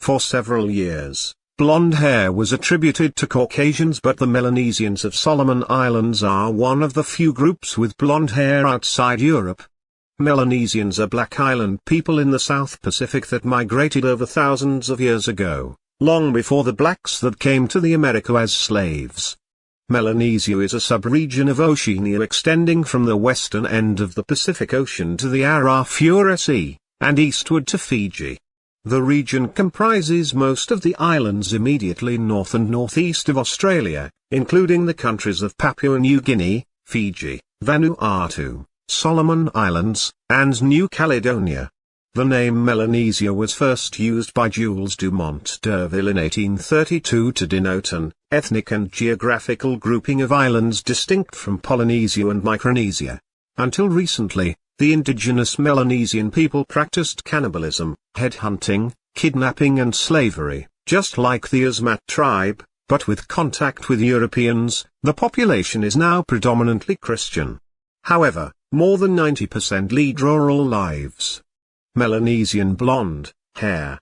For several years, blonde hair was attributed to Caucasians, but the Melanesians of Solomon Islands are one of the few groups with blonde hair outside Europe. Melanesians are black island people in the South Pacific that migrated over thousands of years ago, long before the blacks that came to the America as slaves. Melanesia is a subregion of Oceania extending from the western end of the Pacific Ocean to the Arafura Sea, and eastward to Fiji. The region comprises most of the islands immediately north and northeast of Australia, including the countries of Papua New Guinea, Fiji, Vanuatu, Solomon Islands, and New Caledonia. The name Melanesia was first used by Jules Dumont d'Urville in 1832 to denote an ethnic and geographical grouping of islands distinct from Polynesia and Micronesia. Until recently, the indigenous Melanesian people practiced cannibalism, headhunting, kidnapping and slavery, just like the Asmat tribe, but with contact with Europeans. The population is now predominantly Christian. However, more than 90% lead rural lives. Melanesian blonde hair.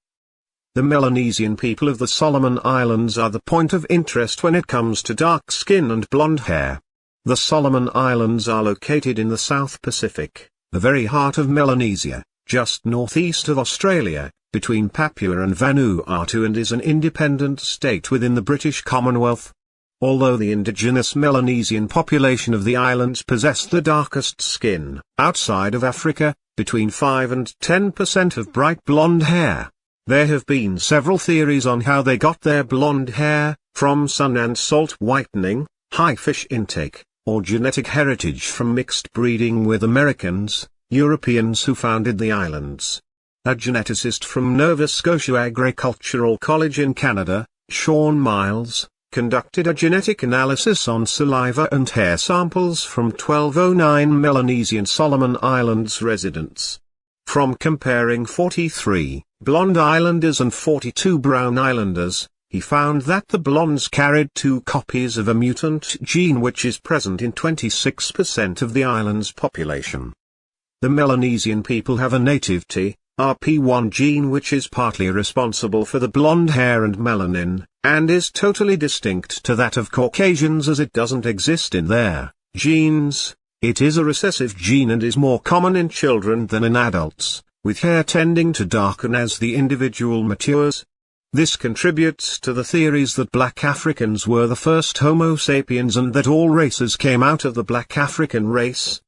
The Melanesian people of the Solomon Islands are the point of interest when it comes to dark skin and blonde hair. The Solomon Islands are located in the South Pacific, the very heart of Melanesia, just northeast of Australia, between Papua and Vanuatu, and is an independent state within the British Commonwealth. Although the indigenous Melanesian population of the islands possess the darkest skin, outside of Africa, between 5 and 10% of bright blonde hair. There have been several theories on how they got their blonde hair, from sun and salt whitening, high fish intake, or genetic heritage from mixed breeding with Americans, Europeans who founded the islands. A geneticist from Nova Scotia Agricultural College in Canada, Sean Miles, conducted a genetic analysis on saliva and hair samples from 1209 Melanesian Solomon Islands residents. From comparing 43 blonde islanders and 42 brown islanders, he found that the blondes carried 2 copies of a mutant gene which is present in 26% of the island's population. The Melanesian people have a native TRP1 gene which is partly responsible for the blonde hair and melanin, and is totally distinct to that of Caucasians as it doesn't exist in their genes. It is a recessive gene and is more common in children than in adults, with hair tending to darken as the individual matures. This contributes to the theories that black Africans were the first Homo sapiens and that all races came out of the black African race.